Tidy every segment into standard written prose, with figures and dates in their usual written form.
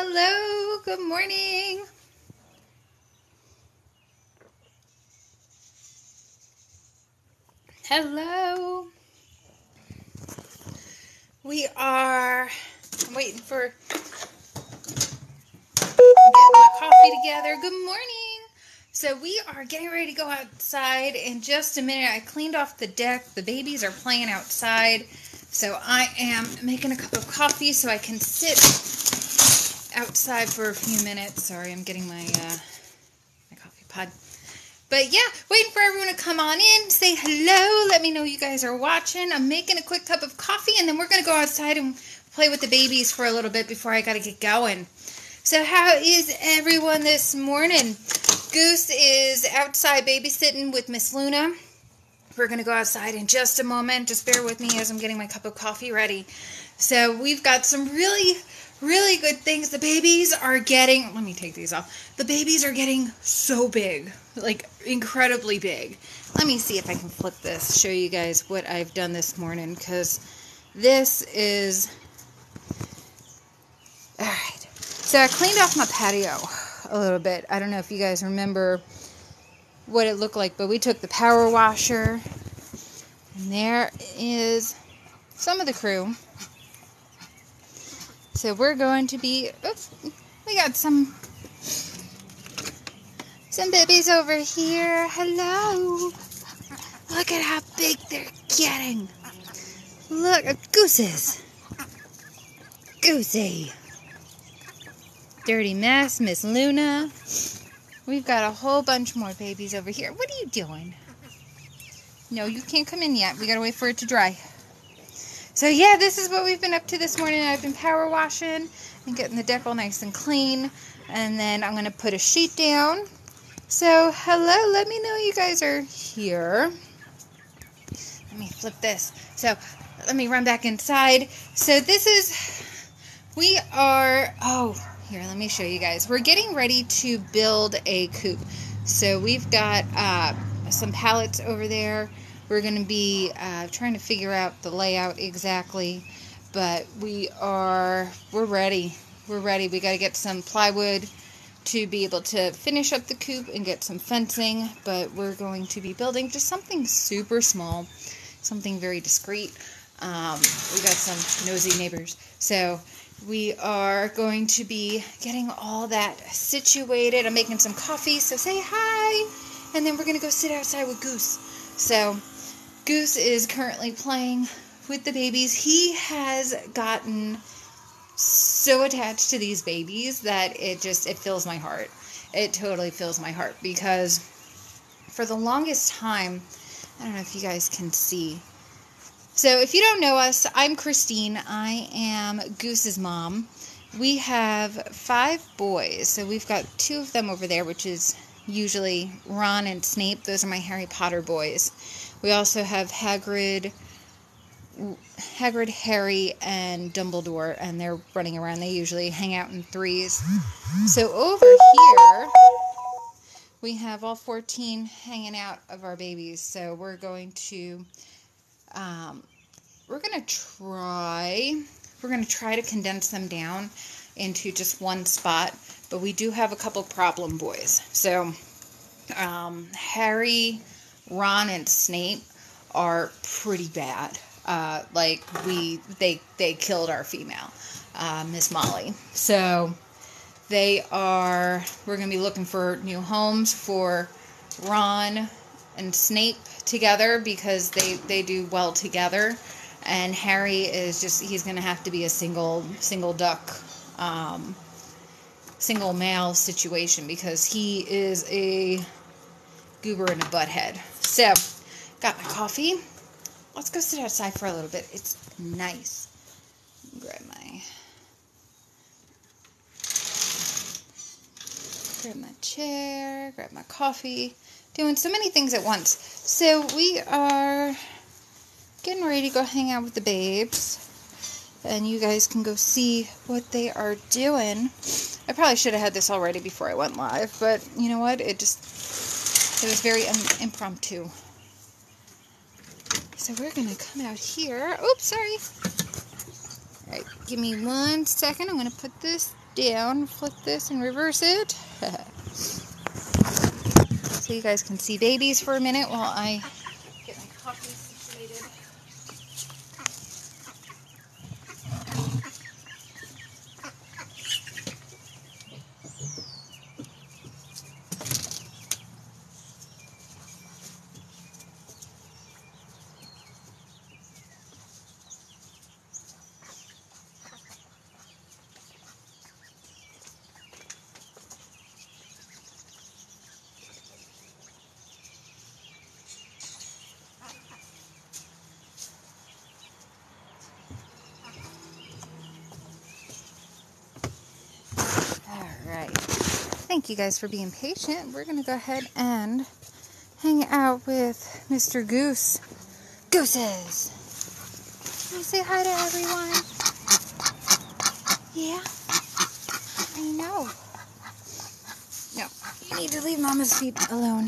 Hello, good morning. Hello. I'm waiting for getting my coffee together. Good morning. So we are getting ready to go outside in just a minute. I cleaned off the deck. The babies are playing outside. So I am making a cup of coffee so I can sit outside for a few minutes. Sorry, I'm getting my coffee pod. But yeah, waiting for everyone to come on in, say hello, let me know you guys are watching. I'm making a quick cup of coffee, and then we're going to go outside and play with the babies for a little bit before I got to get going. So how is everyone this morning? Goose is outside babysitting with Miss Luna. We're going to go outside in just a moment. Just bear with me as I'm getting my cup of coffee ready. So we've got some really good things. The babies are getting, let me take these off. The babies are getting so big, like incredibly big. Let me see if I can flip this, show you guys what I've done this morning, because this is, all right. So I cleaned off my patio a little bit. I don't know if you guys remember what it looked like, but we took the power washer, and there is some of the crew. So we're going to be, oops, we got some babies over here. Hello. Look at how big they're getting. Look at gooses. Goosey. Dirty Mess, Miss Luna. We've got a whole bunch more babies over here. What are you doing? No, you can't come in yet. We gotta wait for it to dry. So yeah, this is what we've been up to this morning. I've been power washing and getting the deck all nice and clean. And then I'm gonna put a sheet down. So hello, let me know you guys are here. Let me flip this. So let me run back inside. So this is, here, let me show you guys. We're getting ready to build a coop. So we've got some pallets over there. We're going to be trying to figure out the layout exactly, but we're ready. We're ready. We got to get some plywood to be able to finish up the coop and get some fencing, but we're going to be building just something super small, something very discreet. We got some nosy neighbors, so we are going to be getting all that situated. I'm making some coffee, so say hi, and then we're going to go sit outside with Goose. So Goose is currently playing with the babies. He has gotten so attached to these babies that it fills my heart. It totally fills my heart, because for the longest time, I don't know if you guys can see. So if you don't know us, I'm Christine. I am Goose's mom. We have 5 boys. So we've got 2 of them over there, which is usually Ron and Snape. Those are my Harry Potter boys. We also have Hagrid, Harry, and Dumbledore, and they're running around. They usually hang out in 3s. So over here, we have all 14 hanging out of our babies. So we're going to try to condense them down into just one spot, but we do have a couple problem boys. So Harry, Ron, and Snape are pretty bad. They killed our female, Miss Molly. So we're going to be looking for new homes for Ron and Snape together, because they do well together. And Harry is he's going to have to be a single duck, single male situation, because he is a goober and a butthead. So, got my coffee. Let's go sit outside for a little bit. It's nice. Grab my chair, grab my coffee. Doing so many things at once. So we are getting ready to go hang out with the babes, and you guys can go see what they are doing. I probably should have had this already before I went live, but you know what? It was very impromptu. So we're going to come out here. Oops, sorry. All right, give me 1 second. I'm going to put this down, flip this and reverse it. So you guys can see babies for a minute while I get my coffee situated. Alright, thank you guys for being patient. We're going to go ahead and hang out with Mr. Goose. Gooses! Can you say hi to everyone? Yeah? I know. No, you need to leave Mama's feet alone.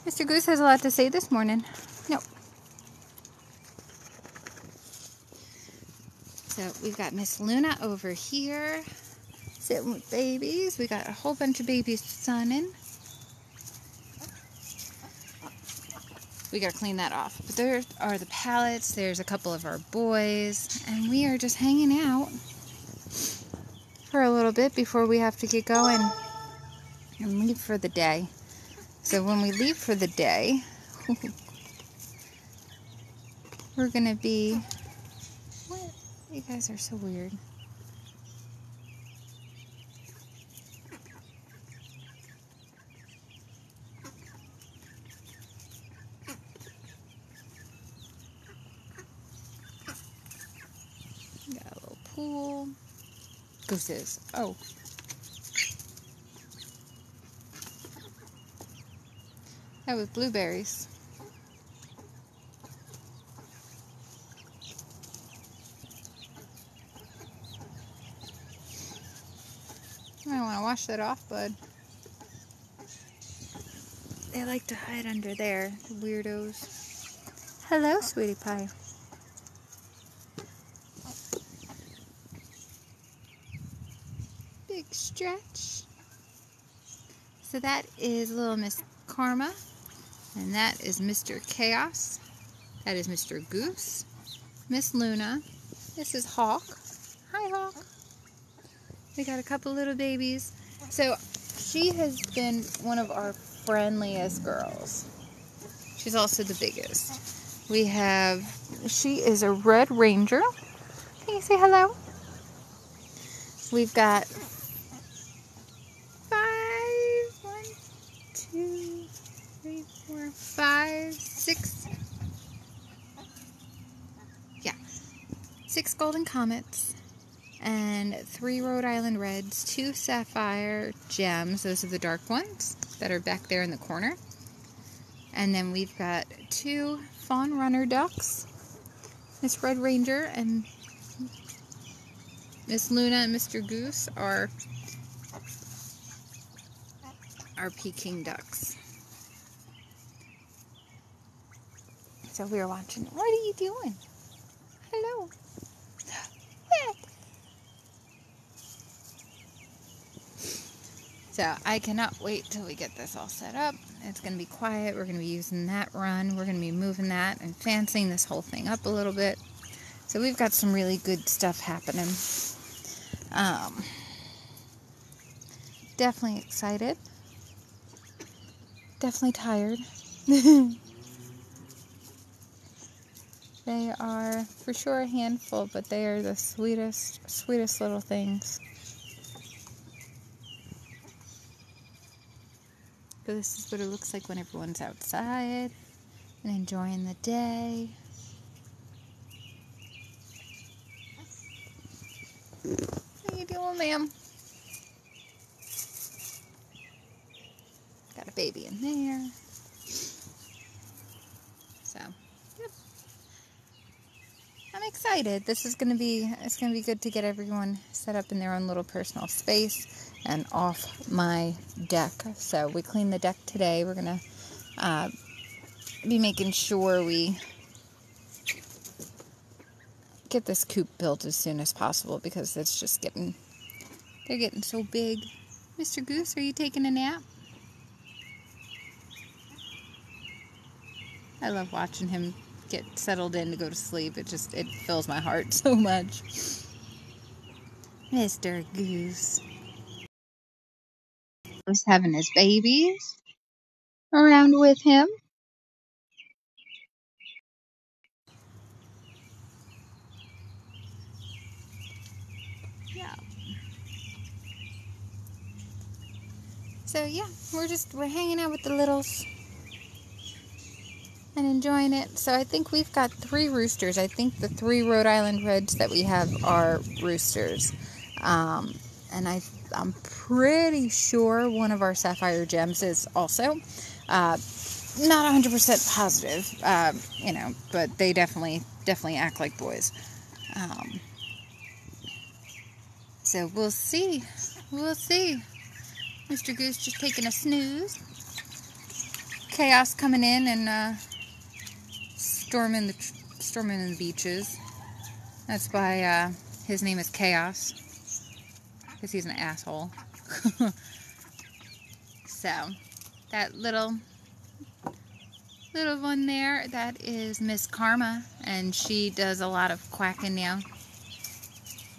Mr. Goose has a lot to say this morning. No. So we've got Miss Luna over here sitting with babies. We got a whole bunch of babies sunning. We gotta clean that off. But there are the pallets. There's a couple of our boys. And we are just hanging out for a little bit before we have to get going and leave for the day. So when we leave for the day, we're gonna be... What? You guys are so weird. Got a little pool. Gooses. Oh. That was blueberries. I want to wash that off, bud. They like to hide under there, the weirdos. Hello, sweetie pie. Big stretch. So that is little Miss Karma, and that is Mr. Chaos. That is Mr. Goose, Miss Luna. This is Hawk. Hi, Hawk. We got a couple little babies. So she has been one of our friendliest girls. She's also the biggest. She is a Red Ranger. Can you say hello? We've got 6 Golden Comets, and 3 Rhode Island Reds, 2 Sapphire Gems, those are the dark ones that are back there in the corner. And then we've got 2 Fawn Runner Ducks, Miss Red Ranger and Miss Luna and Mr. Goose are our Peking ducks. So we are watching. What are you doing? Hello. So I cannot wait till we get this all set up. It's going to be quiet. We're going to be using that run. We're going to be moving that and fancying this whole thing up a little bit. So we've got some really good stuff happening. Definitely excited. Definitely tired. They are for sure a handful, but they are the sweetest little things. So this is what it looks like when everyone's outside and enjoying the day. How you doing, ma'am? Got a baby in there. So, yep. I'm excited. It's gonna be good to get everyone set up in their own little personal space and off my deck. So we cleaned the deck today. We're gonna be making sure we get this coop built as soon as possible because it's just they're getting so big. Mr. Goose, are you taking a nap? I love watching him get settled in to go to sleep. It fills my heart so much. Mr. Goose. Was having his babies around with him. Yeah. So yeah, we're hanging out with the littles and enjoying it. So I think we've got 3 roosters. I think the 3 Rhode Island Reds that we have are roosters. And I'm pretty sure one of our Sapphire Gems is also. Not 100% positive, but they definitely act like boys. So we'll see. We'll see. Mr. Goose just taking a snooze. Chaos coming in and storming the beaches. That's why his name is Chaos, because he's an asshole. So that little one there, that is Miss Karma, and she does a lot of quacking now.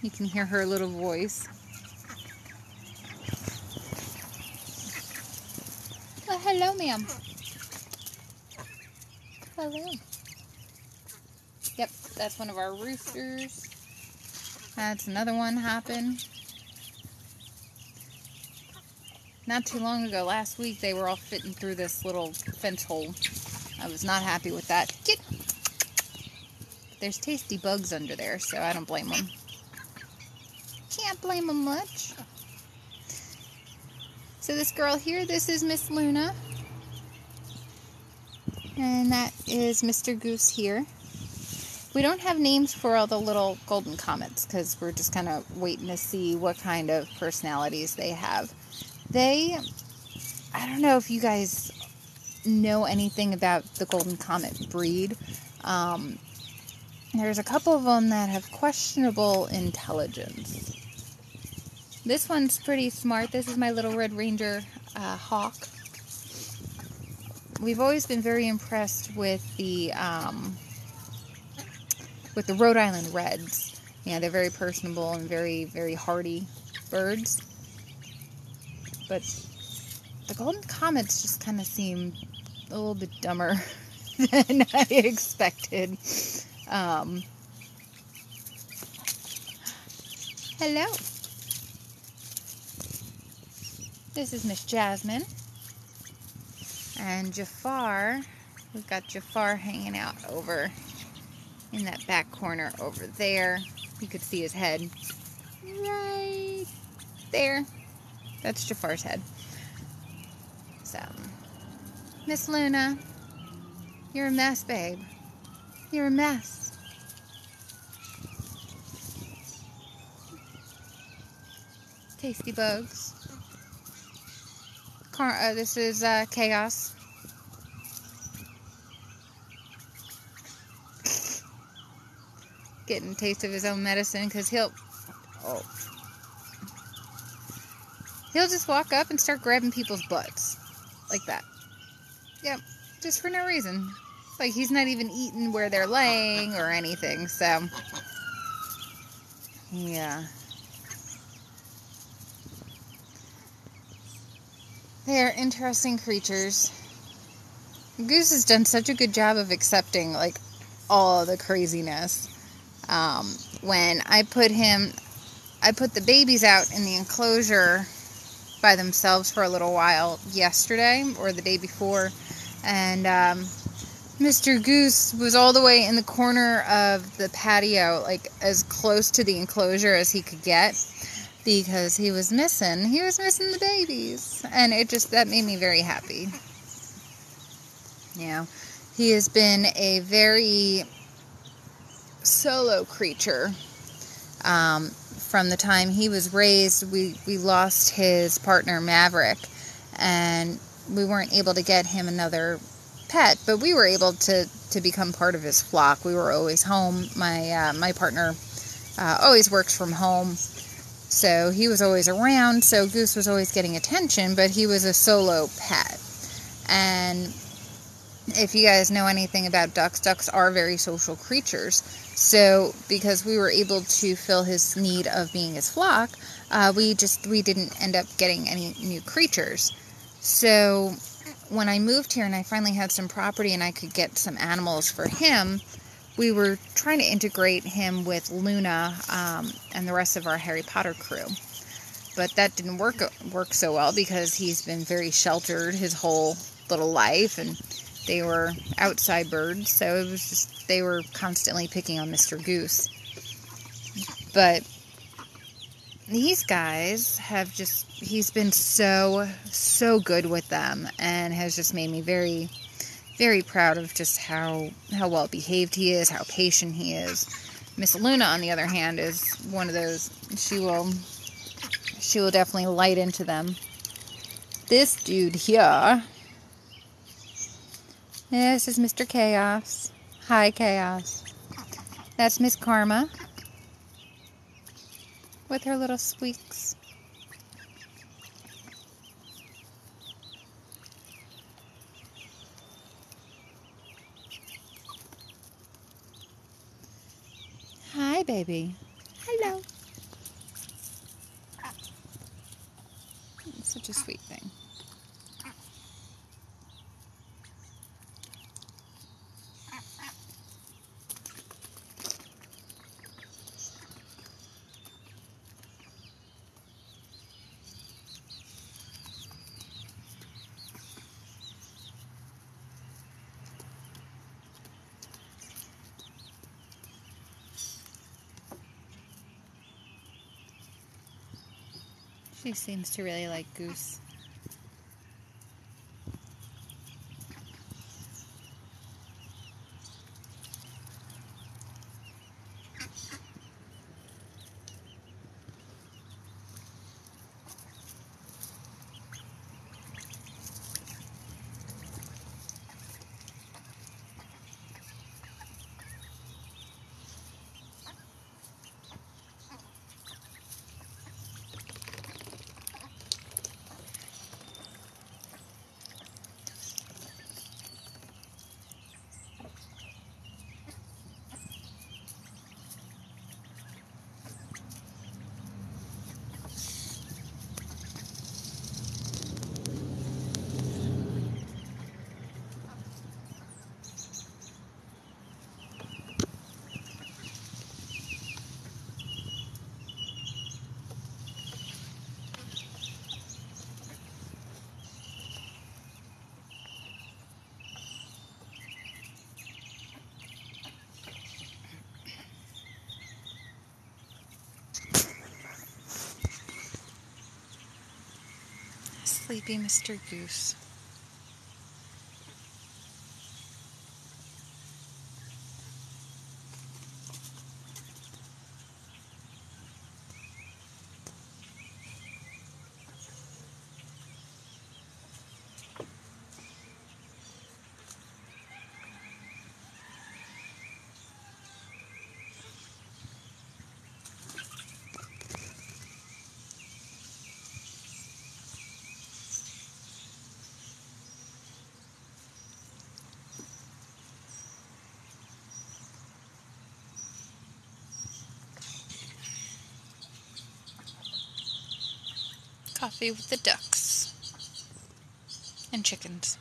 You can hear her little voice. Oh, hello, ma'am. Hello. Yep, that's one of our roosters. That's another one hopping. Not too long ago, last week, they were all fitting through this little fence hole. I was not happy with that. There's tasty bugs under there, so I don't blame them. Can't blame them much. So this girl here, this is Miss Luna. And that is Mr. Goose here. We don't have names for all the little golden comets because we're just kind of waiting to see what kind of personalities they have. I don't know if you guys know anything about the golden comet breed. There's a couple of them that have questionable intelligence. This one's pretty smart. This is my little Red Ranger hawk. We've always been very impressed with the Rhode Island Reds. Yeah, they're very personable and very, very hardy birds. But the golden comets just kind of seem a little bit dumber than I expected. Hello. This is Miss Jasmine. And Jafar, we've got Jafar hanging out over in that back corner over there. You could see his head right there. That's Jafar's head. So, Miss Luna, you're a mess, babe. You're a mess. Tasty bugs. This is Chaos. Getting a taste of his own medicine because he'll just walk up and start grabbing people's butts like that. Yep, just for no reason. Like he's not even eating where they're laying or anything. So yeah. They are interesting creatures. Goose has done such a good job of accepting, like, all the craziness. When I put the babies out in the enclosure by themselves for a little while yesterday, or the day before, and Mr. Goose was all the way in the corner of the patio, like, as close to the enclosure as he could get. Because he was missing the babies. And that made me very happy. Yeah. He has been a very solo creature. From the time he was raised, we lost his partner, Maverick. And we weren't able to get him another pet, but we were able to become part of his flock. We were always home. My partner always works from home, so he was always around, so Goose was always getting attention, but he was a solo pet. And if you guys know anything about ducks, ducks are very social creatures. So because we were able to fill his need of being his flock, we didn't end up getting any new creatures. So when I moved here and I finally had some property and I could get some animals for him, we were trying to integrate him with Luna and the rest of our Harry Potter crew. But that didn't work so well because he's been very sheltered his whole little life, and they were outside birds, so it was just, they were constantly picking on Mr. Goose. But these guys have just, he's been so good with them, and has just made me very, very proud of just how well behaved he is, how patient he is. Miss Luna, on the other hand, is one of those, she will definitely light into them. This dude here, this is Mr. Chaos. Hi, Chaos. That's Miss Karma with her little squeaks. Hi, baby. Hello. It's such a sweet thing. She seems to really like Goose. Sleepy Mr. Goose. Coffee with the ducks and chickens.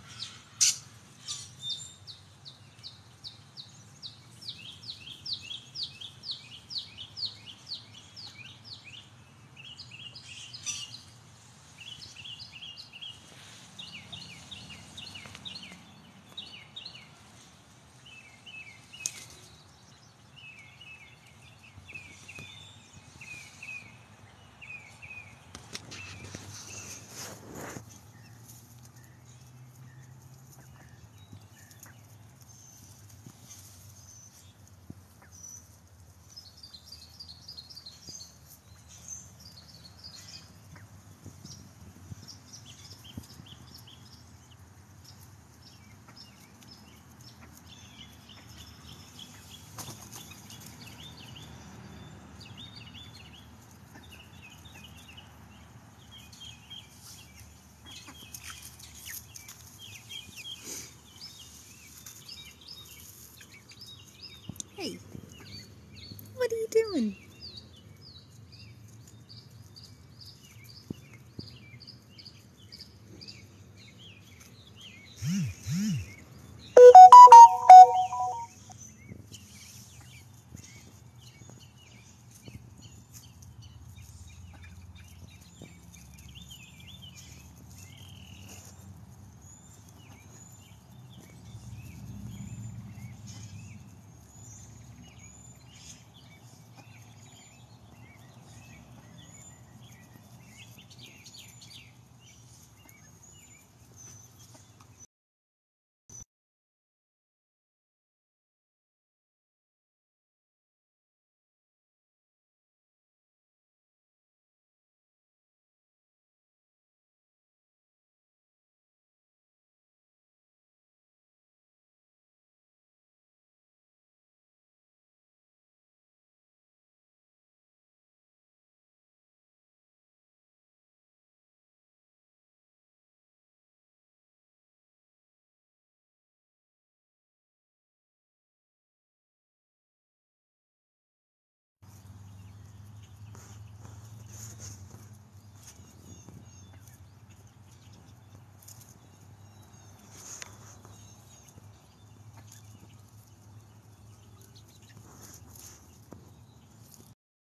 Hey, what are you doing?